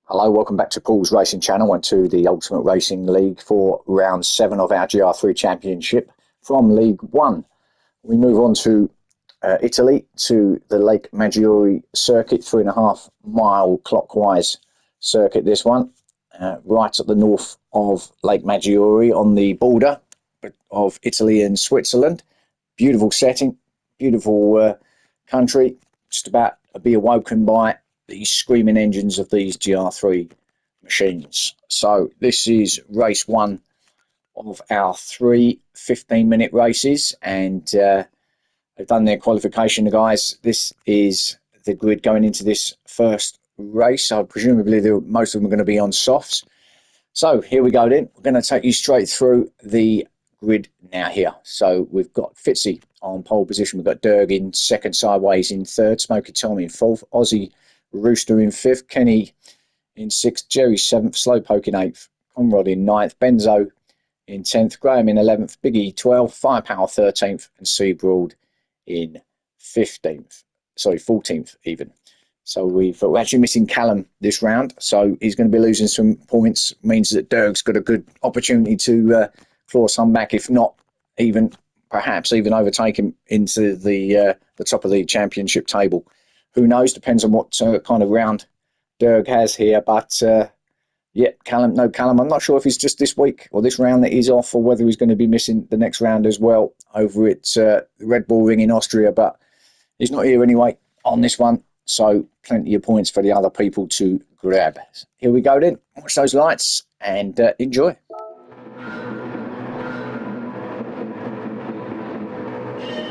Hello, welcome back to Paul's Racing Channel and to the Ultimate Racing League for round 7 of our GR3 Championship from League 1. We move on to Italy, to the Lake Maggiore circuit, 3.5 mile clockwise circuit this one, right at the north of Lake Maggiore on the border of Italy and Switzerland. Beautiful setting, beautiful country, just about to be awoken by the screaming engines of these GR3 machines. So this is race 1 of our 3 15-minute races, and they've done their qualification, the guys. This is the grid going into this first race, so presumably most of them are going to be on softs. So here we go then. We're going to take you straight through the grid now here. So we've got Fitzy on pole position, we've got Derg in second, Sideways in third, Smoky Tom in fourth, Aussie Rooster in fifth, Kenny in sixth, Jerry seventh, Slowpoke in eighth, Conrad in ninth, Benzo in 10th, Graham in 11th, Biggie 12th, Firepower 13th, and Seabroad in 14th even. So we're actually missing Callum this round, so he's going to be losing some points. Means that Derg's got a good opportunity to claw some back, if not perhaps even overtake him into the top of the championship table. Who knows? Depends on what kind of round Derg has here. But Callum. I'm not sure if it's just this week or this round that he's off, or whether he's going to be missing the next round as well over at the Red Bull Ring in Austria. But he's not here anyway on this one. So plenty of points for the other people to grab. Here we go then. Watch those lights and enjoy.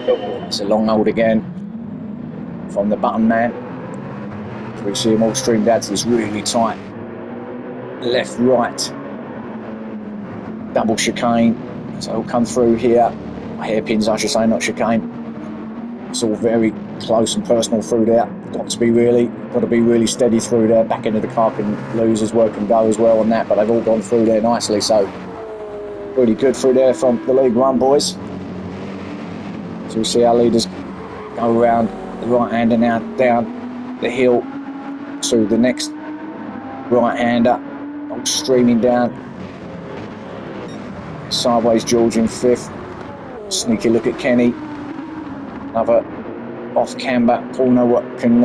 Oh, it's a long hold again from the button man. So we see them all streamed out to this really tight left right double chicane. So it'll come through here. Hairpins, I should say, not chicane. It's all very close and personal through there. Got to be really steady through there. Back into the car can lose as well, can go as well on that, but they've all gone through there nicely. So really good through there from the League 1 boys. So we see our leaders go around the right-hander now down the hill to the next right-hander, all streaming down. Sideways George in fifth. Sneaky look at Kenny. Another off-camber corner, what can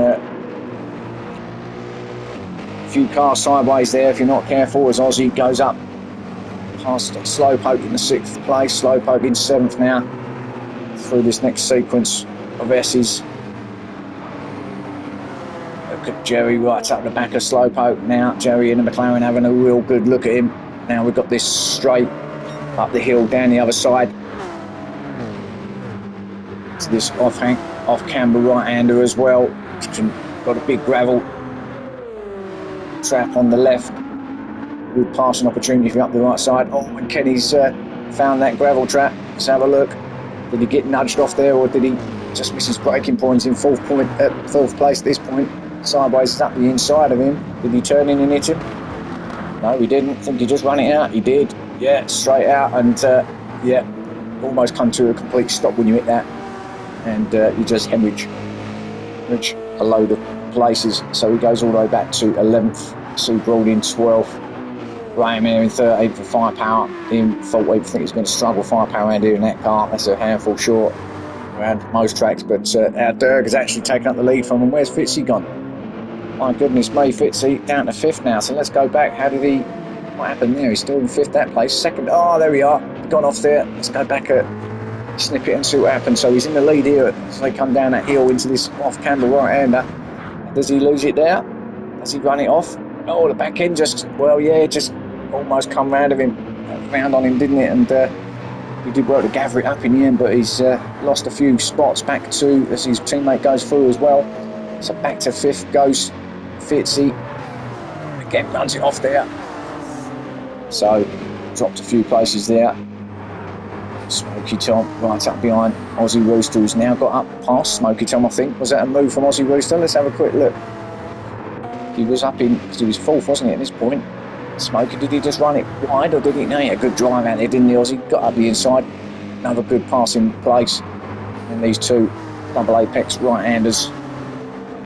few cars sideways there if you're not careful, as Aussie goes up past Slowpoke in the 6th place. Slowpoke in 7th now through this next sequence of S's. Look at Jerry right up the back of Slowpoke now. Jerry in the McLaren having a real good look at him. Now we've got this straight up the hill down the other side to this off-camber right-hander as well. Got a big gravel trap on the left. Good passing opportunity for up the right side. Oh, and Kenny's found that gravel trap. Let's have a look. Did he get nudged off there, or did he just miss his braking points in fourth place at this point? Sideways is up the inside of him. Did he turn in and hit him? No, he didn't. Think he just ran it out. He did. Yeah, straight out, and almost come to a complete stop when you hit that, and you just hemorrhage a load of places. So he goes all the way back to 11th. Seabroad in 12th. Graham here in 13th for Firepower in 14th. I think he's going to struggle Firepower around here in that car. That's a handful short around most tracks, but our Derg has actually taken up the lead from him. Where's Fitzy gone? My goodness me, Fitzy down to 5th now. So let's go back. What happened there? He's still in 5th that place. 2nd. Oh, there we are. Gone off there. Let's go back a snippet and see what happens. So he's in the lead here as they come down that hill into this off-camber right-hander. Does he lose it there? Does he run it off? Oh, the back end just almost come round on him, didn't it? And he did well to gather it up in the end, but he's lost a few spots back to as his teammate goes through as well. So back to 5th goes Fitzy. Again, runs it off there. So dropped a few places there. Smoky Tom right up behind Aussie Rooster, who's now got up past Smoky Tom, I think. Was that a move from Aussie Rooster? Let's have a quick look. He was up in, because he was 4th, wasn't he, at this point? Smoky, did he just run it wide, or did he? No, he had a good drive out there, didn't he, Aussie? Got up the inside. Another good passing place. And these two double apex right-handers.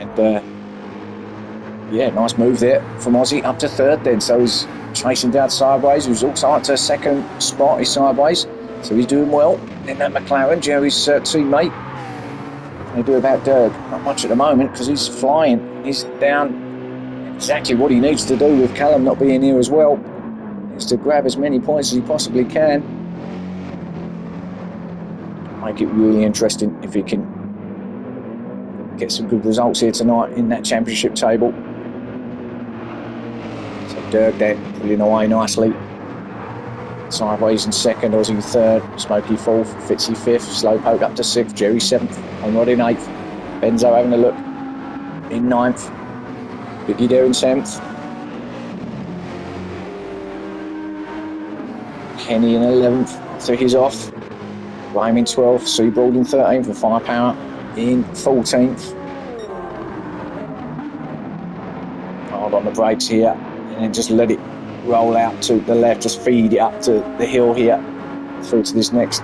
And Yeah, nice move there from Aussie up to third then. So he's chasing down Sideways, who's also up to second spot. He's Sideways, so he's doing well. Then that McLaren, Jerry's teammate. They do about Dirk. Not much at the moment because he's flying. He's down exactly what he needs to do with Callum not being here as well. Is to grab as many points as he possibly can. Make it really interesting if he can get some good results here tonight in that championship table. So Dirk there pulling away nicely. Sideways in second, Aussie third, Smokey fourth, Fitzy fifth, Slowpoke up to sixth, Jerry seventh, Conrad in eighth, Benzo having a look in ninth, Biggie there in 10th, Kenny in 11th, so he's off, Graham in 12th, Seabroad in 13th, and Firepower in 14th. Hard on the brakes here, and then just let it roll out to the left, just feed it up to the hill here, through to this next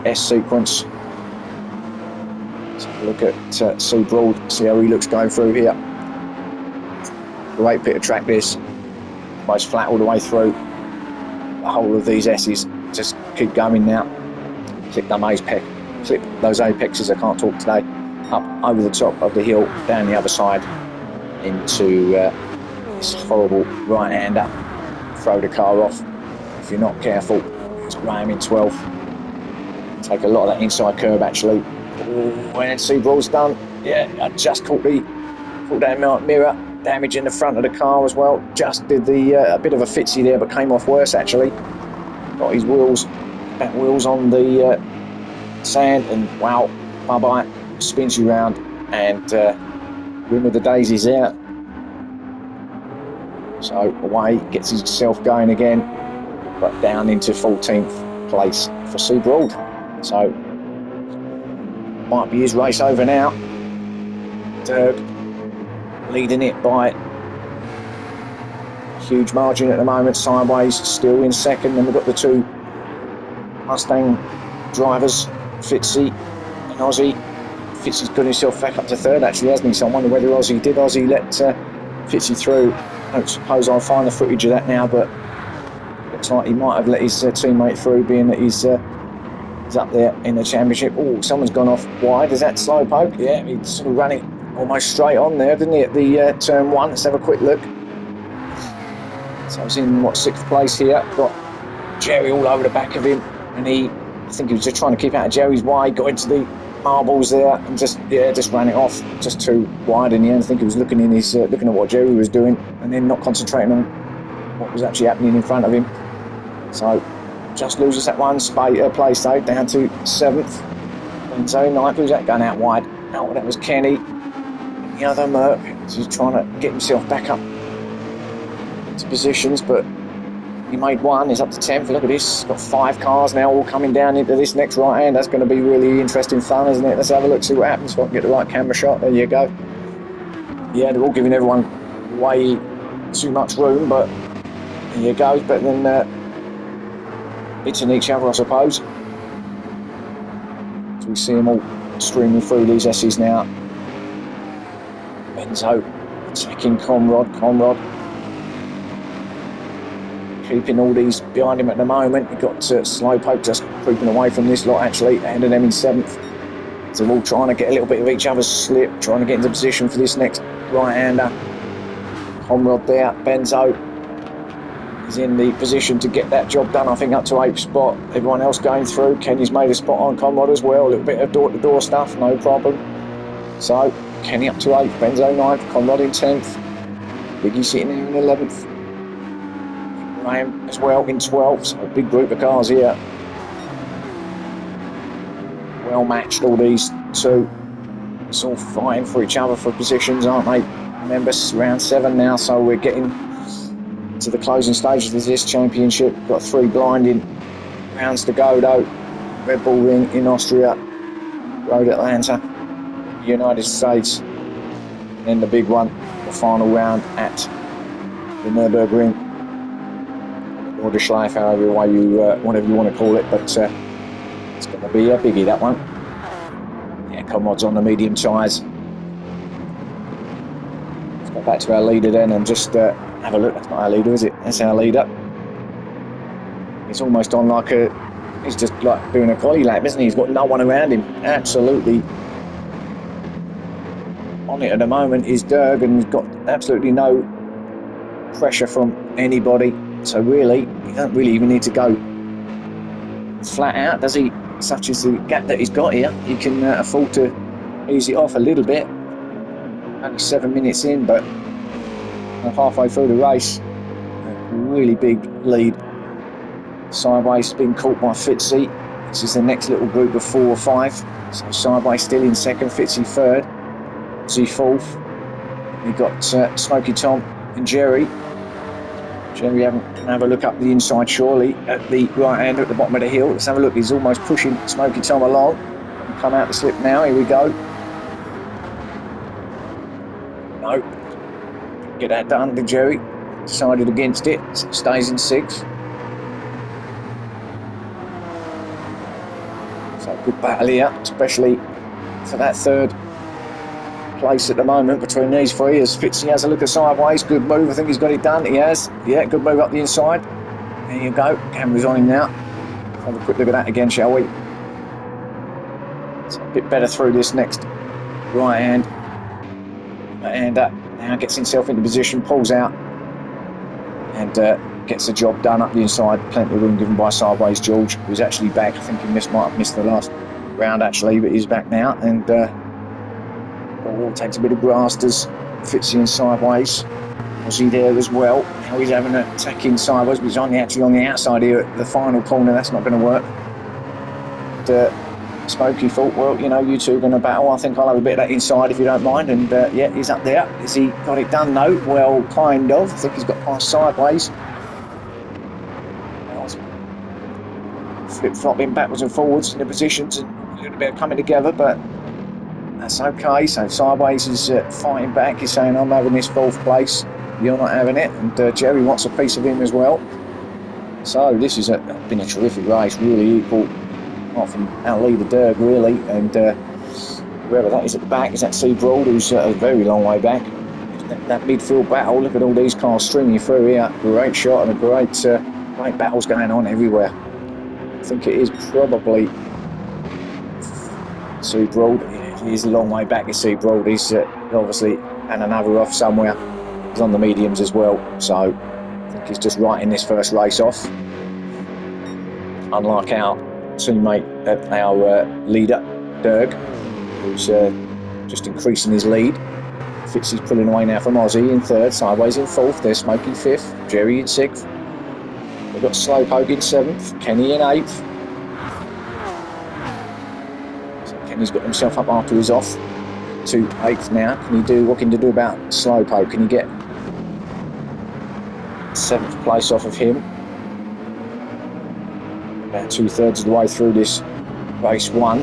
S sequence. Let's have a look at Seabroad, see how he looks going through here. Great bit of track this, most flat all the way through. The whole of these S's just keep going now. Clip those apexes, I can't talk today, up over the top of the hill, down the other side into this horrible right-hander. Throw the car off if you're not careful. It's Graham in 12th. Take a lot of that inside curve actually. When Seabroad's done, yeah, I just caught that mirror, damaging the front of the car as well. Just did the a bit of a fitzy there, but came off worse actually. Got his back wheels on the sand, and wow, bye-bye, spins you round, and win with the daisies out. So away, gets himself going again, but down into 14th place for Seabroad. So might be his race over now. Dirk leading it by a huge margin at the moment. Sideways still in second, and we've got the two Mustang drivers, Fitzy and Aussie. Fitzy's got himself back up to third actually, hasn't he? So I wonder whether Aussie let Fitzy through. I don't suppose I'll find the footage of that now, but looks like he might have let his teammate through, being that he's up there in the championship. Oh, someone's gone off wide. Is that Slowpoke? Yeah, he's sort of running almost straight on there, didn't he, at the turn one? Let's have a quick look. So he's in, sixth place here. Got Jerry all over the back of him, and I think he was just trying to keep out of Jerry's way, got into the marbles there and just ran it off, just too wide in the end. I think he was looking at what Jerry was doing and then not concentrating on what was actually happening in front of him. So just loses that one place though, down to 7th. Benzo 9th, who's that going out wide? Oh, that was Kenny. The other Merc, so he's trying to get himself back up to positions, but he made one. He's up to 10th. Look at this. Got 5 cars now all coming down into this next right hand. That's going to be really interesting fun, isn't it? Let's have a look, see what happens. If I can get the right camera shot. There you go. Yeah, they're all giving everyone way too much room, but there you go. Better than hitting each other, I suppose. So we see them all streaming through these S's now. Benzo attacking Conrad. Keeping all these behind him at the moment. You've got Slowpoke just creeping away from this lot actually, and them in 7th. So they're all trying to get a little bit of each other's slip, trying to get into position for this next right-hander. Conrad there, Benzo is in the position to get that job done, I think up to 8th spot. Everyone else going through. Kenny's made a spot on Conrad as well, a little bit of door-to-door stuff, no problem. So Kenny up to 8th, Benzo 9th, Conrad in 10th. Biggie sitting there in 11th. Graham as well in 12th, so a big group of cars here. Well matched, all these two. It's all fighting for each other for positions, aren't they? Remember, round 7 now, so we're getting to the closing stages of this championship. Got 3 blinding rounds to go though. Red Bull Ring in Austria, Road Atlanta, United States, and then the big one, the final round at the Nürburgring. Or the Schleif, whatever you want to call it, but it's going to be a biggie, that one. Yeah, Conrad's on the medium tyres. Go back to our leader then and just have a look. That's not our leader, is it? That's our leader. He's almost on like he's just like doing a collie lap, isn't he? He's got no one around him. Absolutely on it at the moment is Derg, and he's got absolutely no pressure from anybody. So really, he doesn't really even need to go flat out, does he? Such as the gap that he's got here, he can afford to ease it off a little bit. Only 7 minutes in, but halfway through the race, a really big lead. Sideways being caught by Fitzy. This is the next little group of 4 or 5. So Sideways still in second, Fitzy third, Z fourth. We've got Smoky Tom and Jerry. Jerry can have a look up the inside surely at the right hand at the bottom of the hill. Let's have a look. He's almost pushing Smoky Tom along. Come out the slip now. Here we go. No. Get that done. Big Jerry decided against it. Stays in 6th. So good battle here, especially for that 3rd place at the moment between these 3 as Fitzy has a look at Sideways. Good move. I think he's got it done. He has. Yeah, good move up the inside. There you go. Camera's on him now. Let's have a quick look at that again, shall we? It's a bit better through this next right hand. And now gets himself into position, pulls out, and gets the job done up the inside. Plenty of room given by Sideways George, who's actually back. I think he might have missed the last round actually, but he's back now. And takes a bit of grass, does Fitzy and Sideways. Was he there as well? Now he's having an attack in Sideways, but he's actually on the outside here at the final corner. That's not going to work. And, Smokey thought, well, you know, you two are going to battle. I think I'll have a bit of that inside if you don't mind. And yeah, he's up there. Has he got it done? No. Well, kind of. I think he's got past Sideways. Flip-flopping backwards and forwards in the positions and a little bit of coming together, but that's okay. So Sideways is fighting back. He's saying, I'm having this 4th place. You're not having it. And Jerry wants a piece of him as well. So this has been a terrific race. Really equal. Apart from our leader Derg, really. And whoever that is at the back is that Seabroad, who's a very long way back. That midfield battle. Look at all these cars stringing through here. Great shot and a great battles going on everywhere. I think it is probably Seabroad. He's a long way back. You see, Broad. He's obviously and another off somewhere. He's on the mediums as well, so I think he's just writing this first race off. Unlike our teammate, our leader, Derg, who's just increasing his lead. Fitzy's pulling away now from Aussie in 3rd, Sideways in 4th. They're Smoky 5th, Jerry in 6th. We've got Slowpoke in 7th, Kenny in 8th. Kenny's got himself up after he's off to 8th now. What can you do about Slowpoke? Can you get 7th place off of him? About 2/3 of the way through this race 1.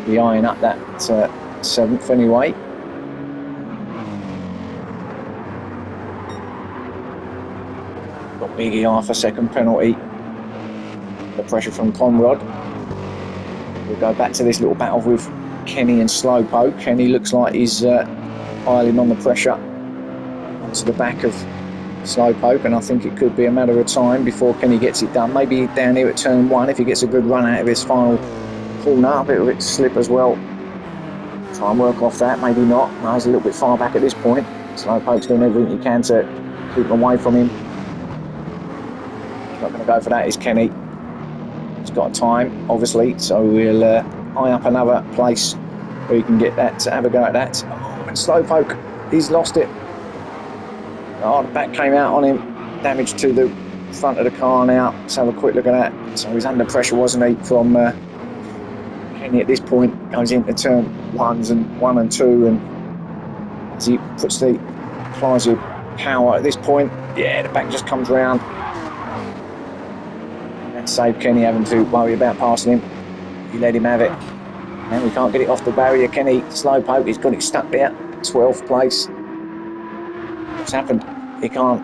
Be eyeing up that 7th anyway. Got Biggie off a second penalty. The pressure from Conrad. We'll go back to this little battle with Kenny and Slowpoke. Kenny looks like he's piling on the pressure onto the back of Slowpoke, and I think it could be a matter of time before Kenny gets it done. Maybe down here at turn 1, if he gets a good run out of his final corner, a bit of it slip as well. Try and work off that, maybe not. No, he's a little bit far back at this point. Slowpoke's doing everything he can to keep him away from him. He's not going to go for that, is Kenny. He's got time, obviously, so we'll eye up another place where you can get that, have a go at that. Oh, and Slowpoke, he's lost it. Oh, the back came out on him. Damage to the front of the car now. Let's have a quick look at that. So he's under pressure, wasn't he, from Kenny at this point. Goes into turn 1 and 2, and as he applies the power at this point, yeah, the back just comes round. Save Kenny having to worry about passing him. He let him have it. And we can't get it off the barrier. Kenny Slowpoke, he's got it stuck there. 12th place. What's happened? He can't.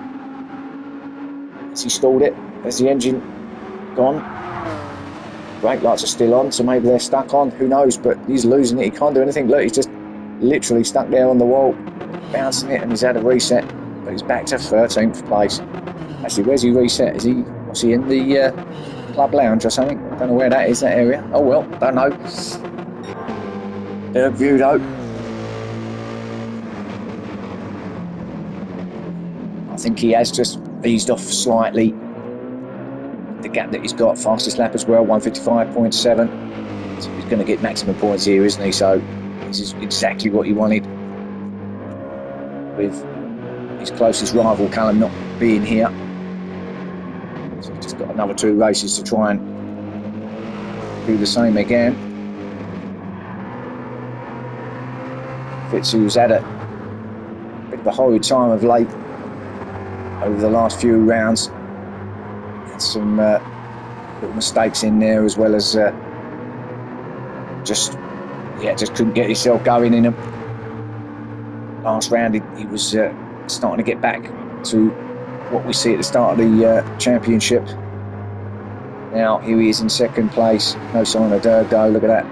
Has he stalled it? Has the engine gone? Brake lights are still on, so maybe they're stuck on. Who knows? But he's losing it. He can't do anything. Look, he's just literally stuck there on the wall. bouncing it, and he's had a reset, but he's back to 13th place. Actually, where's he reset? Was he in the club lounge or something? I don't know where that is, that area. Oh well, don't know. View though. I think he has just eased off slightly. The gap that he's got, fastest lap as well, 155.7. So he's going to get maximum points here, isn't he? So this is exactly what he wanted, with his closest rival Callum not being here. So he's just got another 2 races to try and do the same again. Fitz, who's had a bit of a horrid time of late over the last few rounds, had some little mistakes in there, as well as just couldn't get himself going in them. Last round he was starting to get back to what we see at the start of the championship. Now here he is in 2nd place, no sign of Durgo, look at that.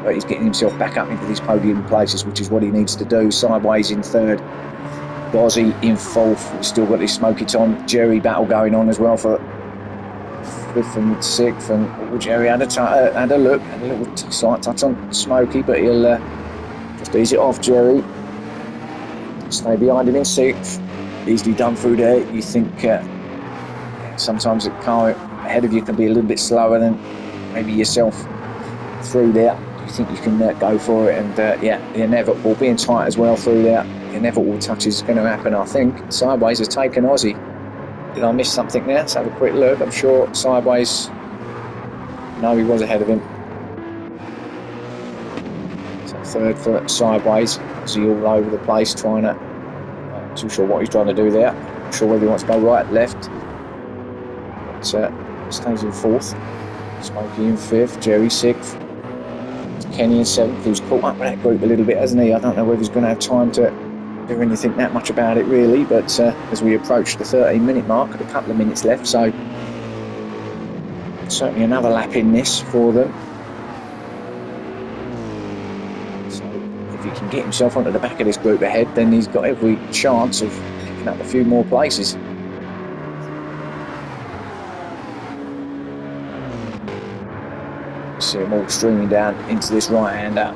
But he's getting himself back up into these podium places, which is what he needs to do. Sideways in 3rd, Gozzy in 4th. We've still got this Smoky Tom Jerry battle going on as well for 5th and 6th, and Jerry had a look, had a little slight touch on Smoky, but he'll just ease it off. Jerry stay behind him in 6th, easily done through there. You think sometimes a car ahead of you can be a little bit slower than maybe yourself through there. You think you can go for it, and the inevitable, being tight as well through there, the inevitable touch is going to happen. I think Sideways has taken Aussie. Did I miss something there? Let's have a quick look. I'm sure Sideways, no, he was ahead of him. So 3rd for Sideways. Aussie all over the place trying to, not too sure what he's trying to do there. Not sure whether he wants to go right, left. But stays in 4th. Smokey in 5th, Jerry 6th. Kenny in 7th, who's caught up with that group a little bit, hasn't he? I don't know whether he's going to have time to do anything that much about it, really, but as we approach the 13-minute mark, a couple of minutes left, so certainly another lap in this for them. So if he can get himself onto the back of this group ahead, then he's got every chance of picking up a few more places. See them all streaming down into this right-hander.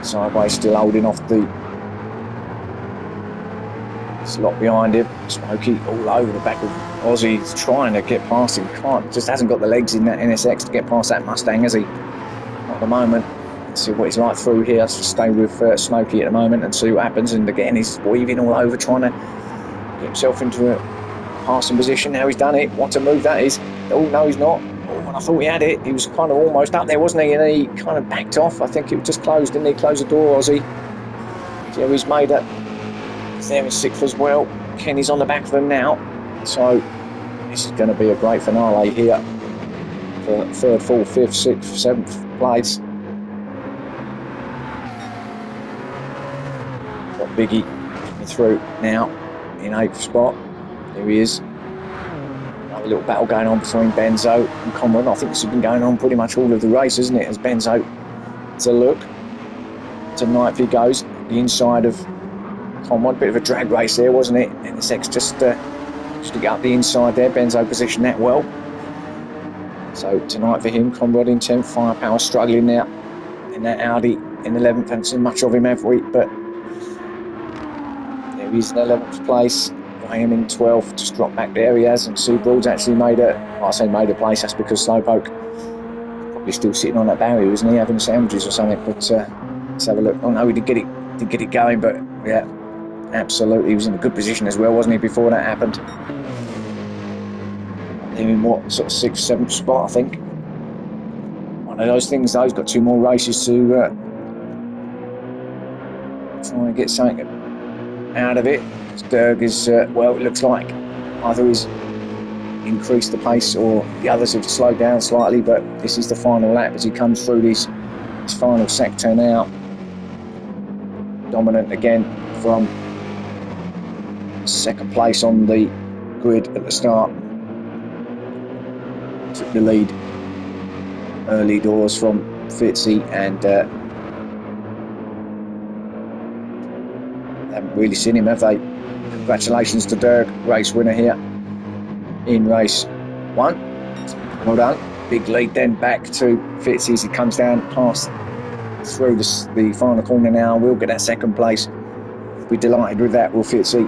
Sideways still holding off the slot behind him. Smokey all over the back of Aussie. He's trying to get past him. Just hasn't got the legs in that NSX to get past that Mustang, has he? Not at the moment. Let's see what he's like through here. Let's stay with Smokey at the moment and see what happens. And again, he's weaving all over, trying to get himself into a passing position. Now he's done it. What a move that is. Oh, no, he's not. When I thought he had it, he was kind of almost up there, wasn't he? And he kind of backed off. I think it just closed, didn't he? Closed the door, Aussie. So he's made it. He's there in 6th as well. Kenny's on the back of him now. So this is going to be a great finale here for 3rd, 4th, 5th, 6th, 7th place. Got Biggie coming through now in 8th spot. There he is. Another little battle going on between Benzo and Conrad. I think this has been going on pretty much all of the race, isn't it? As Benzo to look. To 9th he goes. The inside of Conrad. Bit of a drag race there, wasn't it? And the Sex just to get up the inside there. Benzo positioned that well. So tonight for him, Conrad in 10th. Firepower struggling now in that Audi in 11th. Haven't seen much of him, have we? But there he is in 11th place. Graham in 12th, just dropped back there he has, and Sue Broad's actually made a place. That's because Slowpoke probably still sitting on that barrier, isn't he, having sandwiches or something. But let's have a look. Oh no, he did get it going, but yeah, absolutely, he was in a good position as well, wasn't he, before that happened. In what, sort of 6th, 7th spot, I think. One of those things though, he's got 2 more races to try and get something out of it. Derg is, well, it looks like either he's increased the pace or the others have slowed down slightly, but this is the final lap as he comes through this final sector now. Dominant again from 2nd place on the grid at the start. Took the lead early doors from Fitzy, and haven't really seen him, have they? Congratulations to Dirk, race winner here in race 1. Well done. Big lead then back to Fitzy as he comes down past through the final corner now. We'll get that second place. Be delighted with that, will Fitzy.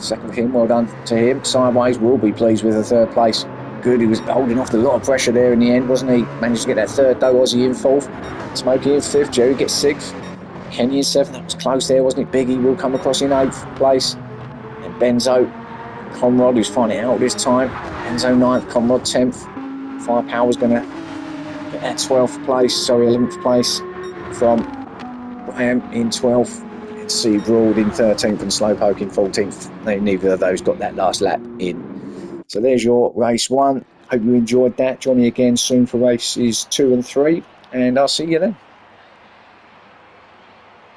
Second for him, well done to him. Sideways will be pleased with the third place. Good, he was holding off a lot of pressure there in the end, wasn't he? Managed to get that third though. Aussie in fourth, Smokey in fifth, Jerry gets sixth, Kenny in seventh. That was close there, wasn't it? Biggie will come across in eighth place. And Benzo, Conrad, who's finding it out this time. Benzo ninth, Conrad 10th. Firepower's going to get that 11th place from Graham in 12th. And C Broad in 13th and Slowpoke in 14th. Neither of those got that last lap in. So there's your race 1. Hope you enjoyed that. Join me again soon for races 2 and 3. And I'll see you then.